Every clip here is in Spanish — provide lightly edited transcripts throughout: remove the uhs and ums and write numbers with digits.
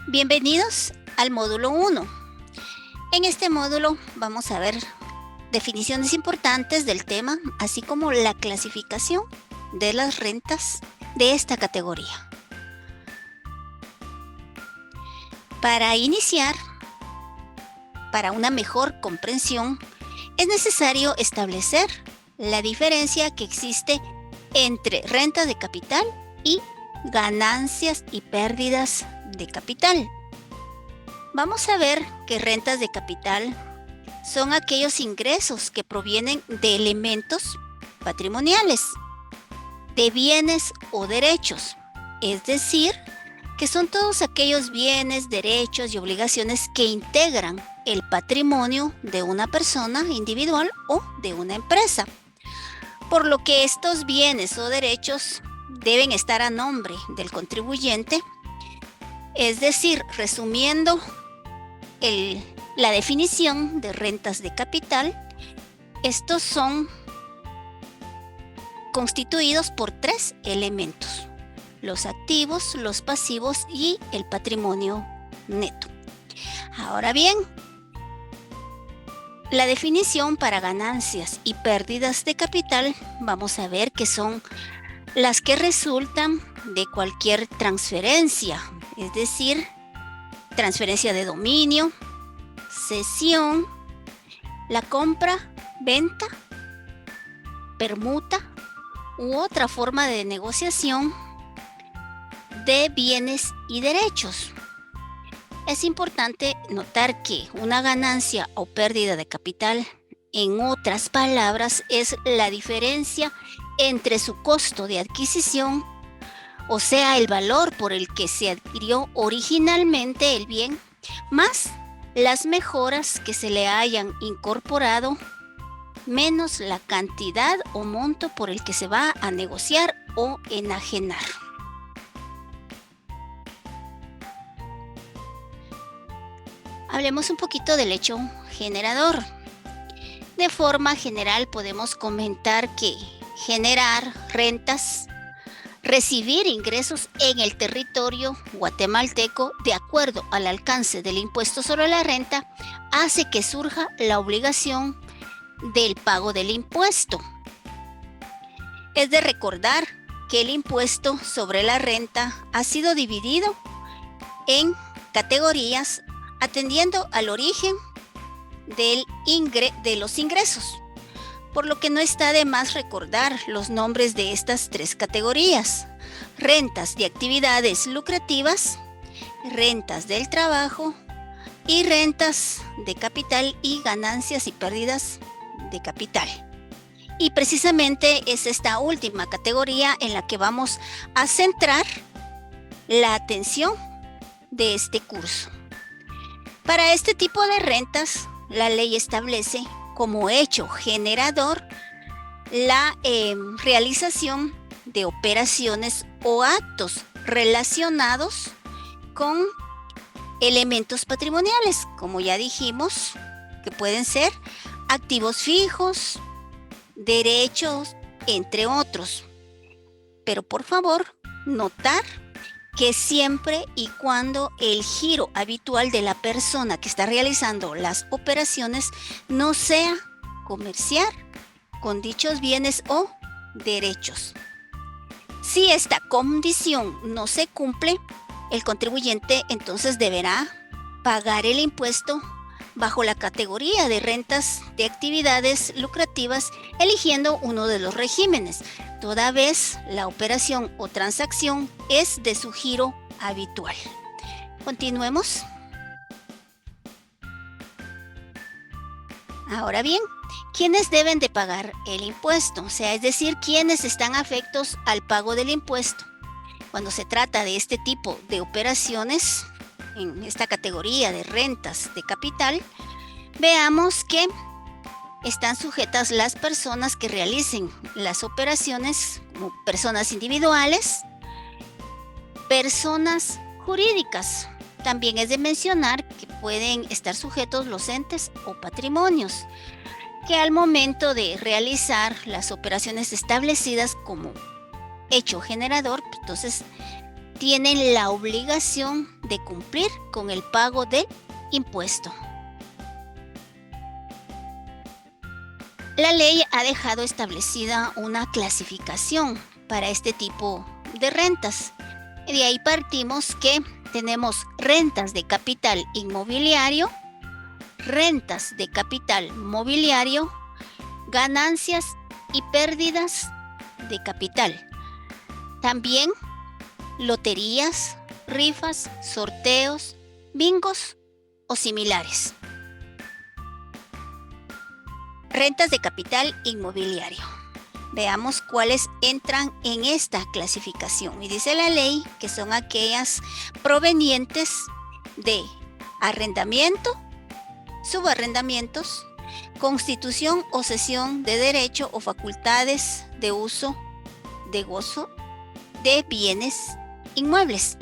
Bienvenidos al módulo 1. En este módulo vamos a ver definiciones importantes del tema, así como la clasificación de las rentas de esta categoría. Para iniciar, para una mejor comprensión, es necesario establecer la diferencia que existe entre renta de capital y ganancias y pérdidas de capital. Vamos a ver que rentas de capital son aquellos ingresos que provienen de elementos patrimoniales, de bienes o derechos, es decir, que son todos aquellos bienes, derechos y obligaciones que integran el patrimonio de una persona individual o de una empresa, por lo que estos bienes o derechos deben estar a nombre del contribuyente. Es decir, resumiendo la definición de rentas de capital, estos son constituidos por 3 elementos: los activos, los pasivos y el patrimonio neto. Ahora bien, la definición para ganancias y pérdidas de capital, vamos a ver que son las que resultan de cualquier transferencia, es decir, transferencia de dominio, cesión, la compra, venta, permuta u otra forma de negociación de bienes y derechos. Es importante notar que una ganancia o pérdida de capital, en otras palabras, es la diferencia entre su costo de adquisición, o sea, el valor por el que se adquirió originalmente el bien, más las mejoras que se le hayan incorporado, menos la cantidad o monto por el que se va a negociar o enajenar. Hablemos un poquito del hecho generador. De forma general podemos comentar que generar rentas, recibir ingresos en el territorio guatemalteco de acuerdo al alcance del impuesto sobre la renta, hace que surja la obligación del pago del impuesto. Es de recordar que el impuesto sobre la renta ha sido dividido en categorías atendiendo al origen de los ingresos, por lo que no está de más recordar los nombres de estas 3 categorías: rentas de actividades lucrativas, rentas del trabajo y rentas de capital y ganancias y pérdidas de capital. Y precisamente es esta última categoría en la que vamos a centrar la atención de este curso. Para este tipo de rentas, la ley establece como hecho generador la realización de operaciones o actos relacionados con elementos patrimoniales, como ya dijimos, que pueden ser activos fijos, derechos, entre otros. Pero por favor, notar que siempre y cuando el giro habitual de la persona que está realizando las operaciones no sea comerciar con dichos bienes o derechos. Si esta condición no se cumple, el contribuyente entonces deberá pagar el impuesto bajo la categoría de rentas de actividades lucrativas, eligiendo uno de los regímenes, toda vez la operación o transacción es de su giro habitual. Continuemos. Ahora bien, ¿quiénes deben de pagar el impuesto? O sea, es decir, ¿quiénes están afectos al pago del impuesto? Cuando se trata de este tipo de operaciones, en esta categoría de rentas de capital, veamos que están sujetas las personas que realicen las operaciones como personas individuales, personas jurídicas. También es de mencionar que pueden estar sujetos los entes o patrimonios, que al momento de realizar las operaciones establecidas como hecho generador, entonces tienen la obligación de cumplir con el pago del impuesto. La ley ha dejado establecida una clasificación para este tipo de rentas. De ahí partimos que tenemos rentas de capital inmobiliario, rentas de capital mobiliario, ganancias y pérdidas de capital. También loterías, rifas, sorteos, bingos o similares. Rentas de capital inmobiliario. Veamos cuáles entran en esta clasificación. Y dice la ley que son aquellas provenientes de arrendamiento, subarrendamientos, constitución o cesión de derecho o facultades de uso, de gozo de bienes inmuebles.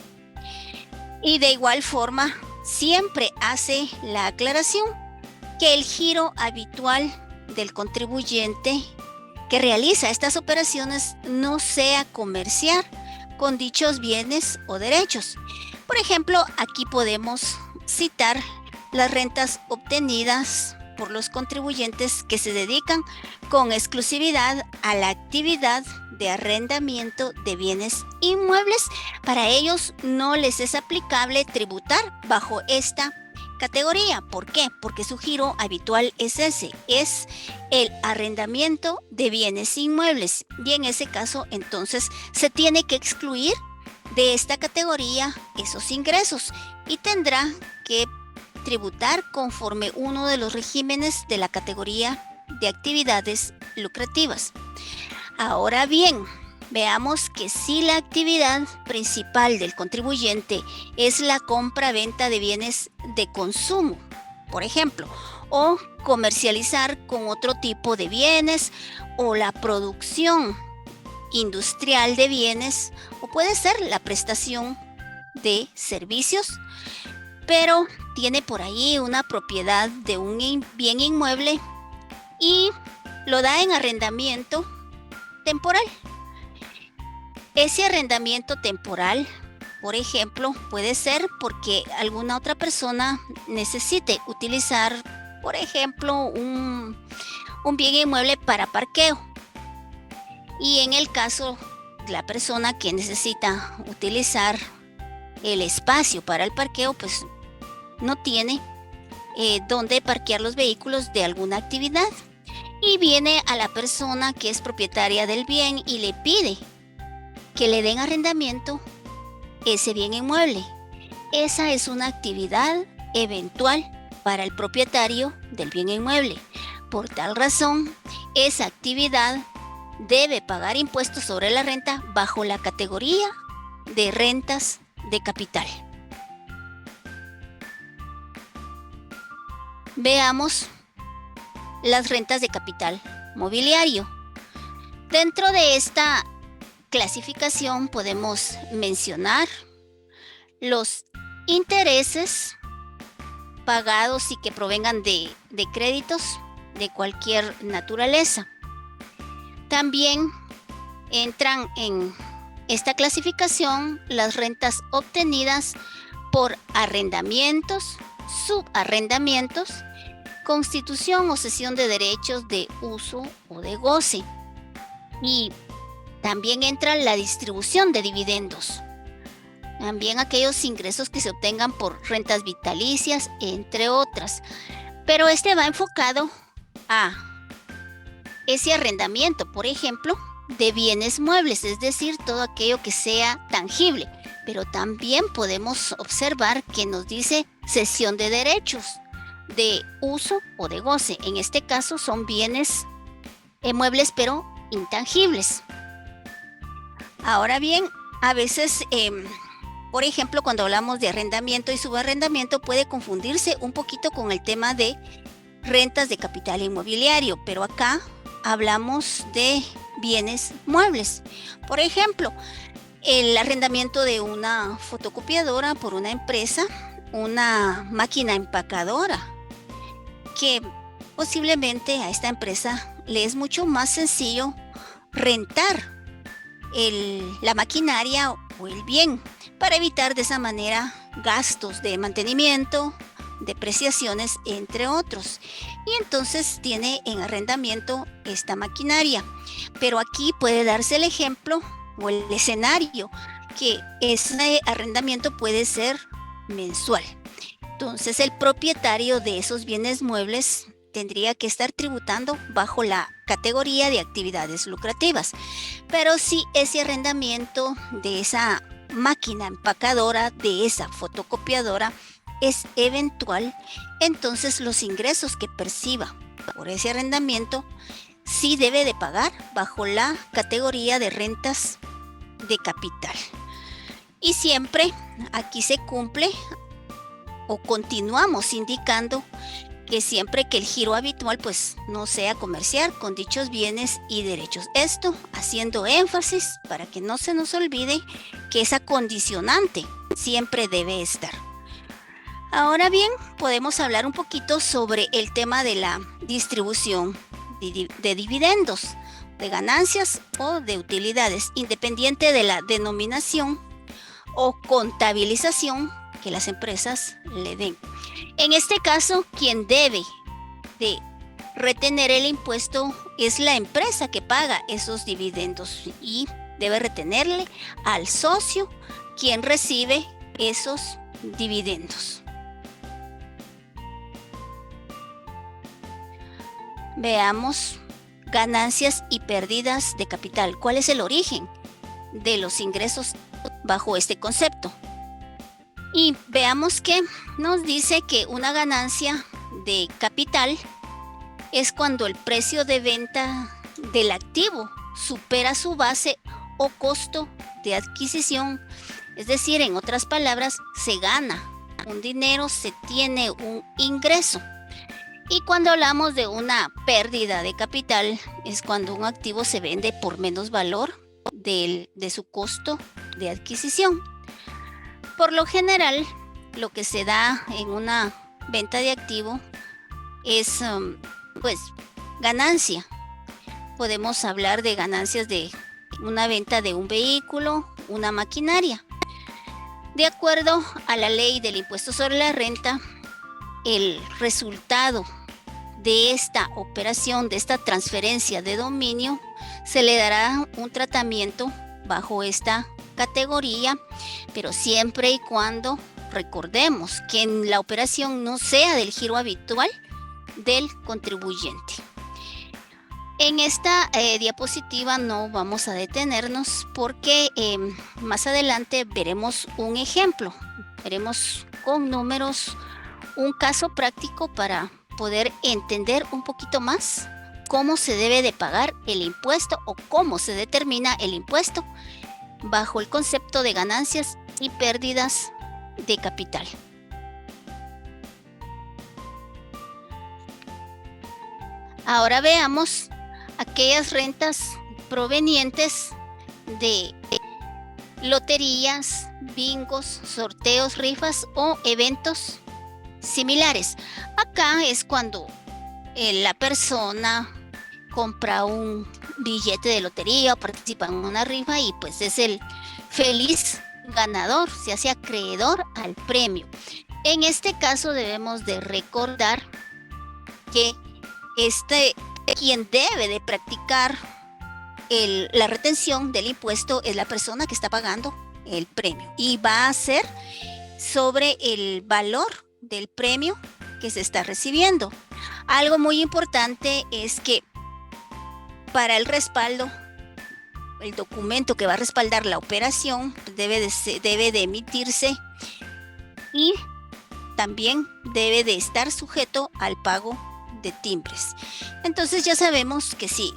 Y de igual forma, siempre hace la aclaración que el giro habitual del contribuyente que realiza estas operaciones no sea comerciar con dichos bienes o derechos. Por ejemplo, aquí podemos citar las rentas obtenidas por los contribuyentes que se dedican con exclusividad a la actividad de arrendamiento de bienes inmuebles. Para ellos no les es aplicable tributar bajo esta categoría. ¿Por qué? Porque su giro habitual es ese, es el arrendamiento de bienes inmuebles, y en ese caso entonces se tiene que excluir de esta categoría esos ingresos y tendrá que tributar conforme uno de los regímenes de la categoría de actividades lucrativas. Ahora bien, veamos que si la actividad principal del contribuyente es la compra-venta de bienes de consumo, por ejemplo, o comercializar con otro tipo de bienes, o la producción industrial de bienes, o puede ser la prestación de servicios, pero tiene por ahí una propiedad de un bien inmueble y lo da en arrendamiento temporal. Ese arrendamiento temporal, por ejemplo, puede ser porque alguna otra persona necesite utilizar, por ejemplo, un bien inmueble para parqueo. Y en el caso de la persona que necesita utilizar el espacio para el parqueo, pues no tiene dónde parquear los vehículos de alguna actividad. Y viene a la persona que es propietaria del bien y le pide que le den arrendamiento ese bien inmueble. Esa es una actividad eventual para el propietario del bien inmueble. Por tal razón, esa actividad debe pagar impuestos sobre la renta bajo la categoría de rentas de capital. Veamos las rentas de capital mobiliario. Dentro de esta clasificación podemos mencionar los intereses pagados y que provengan de créditos de cualquier naturaleza. También entran en esta clasificación las rentas obtenidas por arrendamientos, subarrendamientos, constitución o cesión de derechos de uso o de goce. Y también entra la distribución de dividendos. También aquellos ingresos que se obtengan por rentas vitalicias, entre otras. Pero este va enfocado a ese arrendamiento, por ejemplo, de bienes muebles, es decir, todo aquello que sea tangible. Pero también podemos observar que nos dice cesión de derechos de uso o de goce. En este caso son bienes muebles pero intangibles. Ahora bien, a veces, por ejemplo, cuando hablamos de arrendamiento y subarrendamiento puede confundirse un poquito con el tema de rentas de capital inmobiliario, pero acá hablamos de bienes muebles. Por ejemplo, el arrendamiento de una fotocopiadora por una empresa, una máquina empacadora, que posiblemente a esta empresa le es mucho más sencillo rentar la maquinaria o el bien, para evitar de esa manera gastos de mantenimiento, depreciaciones, entre otros. Y entonces tiene en arrendamiento esta maquinaria. Pero aquí puede darse el ejemplo o el escenario que ese arrendamiento puede ser mensual. Entonces el propietario de esos bienes muebles tendría que estar tributando bajo la categoría de actividades lucrativas. Pero si ese arrendamiento de esa máquina empacadora, de esa fotocopiadora, es eventual, entonces los ingresos que perciba por ese arrendamiento sí debe de pagar bajo la categoría de rentas de capital. Y siempre aquí se cumple o continuamos indicando que siempre que el giro habitual pues no sea comercial con dichos bienes y derechos. Esto haciendo énfasis para que no se nos olvide que esa condicionante siempre debe estar. Ahora bien, podemos hablar un poquito sobre el tema de la distribución de dividendos, de ganancias o de utilidades, independiente de la denominación o contabilización que las empresas le den. En este caso, quien debe de retener el impuesto es la empresa que paga esos dividendos y debe retenerle al socio quien recibe esos dividendos. Veamos ganancias y pérdidas de capital. ¿Cuál es el origen de los ingresos bajo este concepto? Y veamos que nos dice que una ganancia de capital es cuando el precio de venta del activo supera su base o costo de adquisición. Es decir, en otras palabras, se gana un dinero, se tiene un ingreso. Y cuando hablamos de una pérdida de capital, es cuando un activo se vende por menos valor de su costo de adquisición. Por lo general, lo que se da en una venta de activo es pues ganancia. Podemos hablar de ganancias de una venta de un vehículo, una maquinaria. De acuerdo a la ley del impuesto sobre la renta, el resultado de esta operación, de esta transferencia de dominio, se le dará un tratamiento bajo esta categoría, pero siempre y cuando recordemos que la operación no sea del giro habitual del contribuyente. En esta diapositiva no vamos a detenernos porque más adelante veremos un ejemplo, veremos con números un caso práctico para poder entender un poquito más cómo se debe de pagar el impuesto o cómo se determina el impuesto bajo el concepto de ganancias y pérdidas de capital. Ahora veamos aquellas rentas provenientes de loterías, bingos, sorteos, rifas o eventos similares. Acá es cuando la persona compra un billete de lotería o participa en una rifa y pues es el feliz ganador, se hace acreedor al premio. En este caso debemos de recordar que quien debe de practicar la retención del impuesto es la persona que está pagando el premio y va a ser sobre el valor del premio que se está recibiendo. Algo muy importante es que para el respaldo, el documento que va a respaldar la operación debe de emitirse y también debe de estar sujeto al pago de timbres. Entonces ya sabemos que si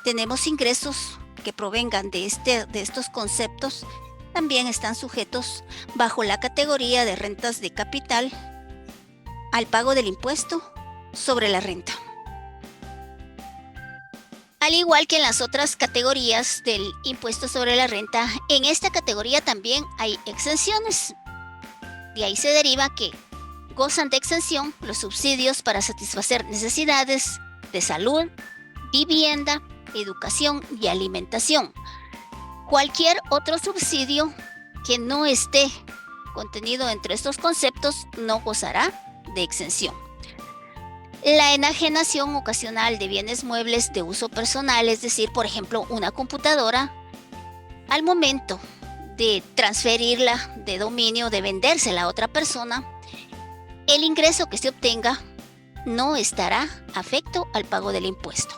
tenemos ingresos que provengan de estos conceptos, también están sujetos bajo la categoría de rentas de capital al pago del impuesto sobre la renta. Al igual que en las otras categorías del impuesto sobre la renta, en esta categoría también hay exenciones. De ahí se deriva que gozan de exención los subsidios para satisfacer necesidades de salud, vivienda, educación y alimentación. Cualquier otro subsidio que no esté contenido entre estos conceptos no gozará de exención. La enajenación ocasional de bienes muebles de uso personal, es decir, por ejemplo, una computadora, al momento de transferirla de dominio, de vendérsela a otra persona, el ingreso que se obtenga no estará afecto al pago del impuesto.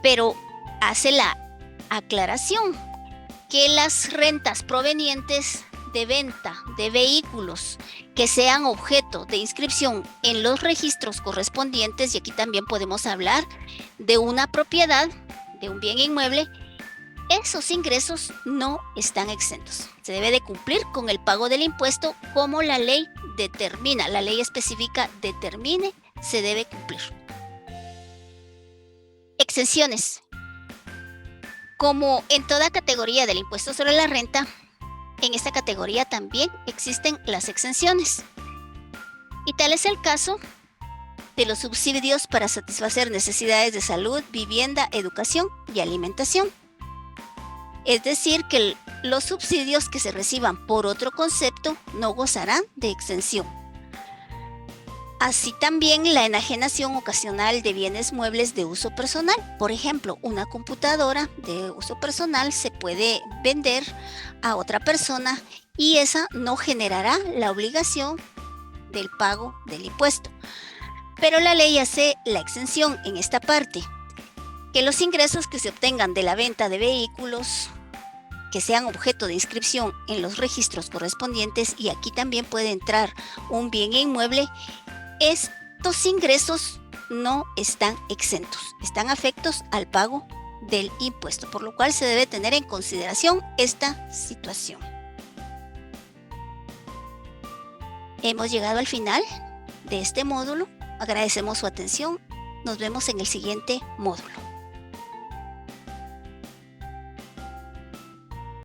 Pero hace la aclaración que las rentas provenientes de venta de vehículos que sean objeto de inscripción en los registros correspondientes, y aquí también podemos hablar de una propiedad, de un bien inmueble, esos ingresos no están exentos. Se debe de cumplir con el pago del impuesto como la ley determina, la ley específica determine, se debe cumplir. Exenciones. Como en toda categoría del impuesto sobre la renta, en esta categoría también existen las exenciones. Y tal es el caso de los subsidios para satisfacer necesidades de salud, vivienda, educación y alimentación. Es decir, que los subsidios que se reciban por otro concepto no gozarán de exención. Así también la enajenación ocasional de bienes muebles de uso personal. Por ejemplo, una computadora de uso personal se puede vender a otra persona y esa no generará la obligación del pago del impuesto. Pero la ley hace la exención en esta parte, que los ingresos que se obtengan de la venta de vehículos que sean objeto de inscripción en los registros correspondientes, y aquí también puede entrar un bien inmueble, estos ingresos no están exentos, están afectos al pago del impuesto, por lo cual se debe tener en consideración esta situación. Hemos llegado al final de este módulo. Agradecemos su atención. Nos vemos en el siguiente módulo.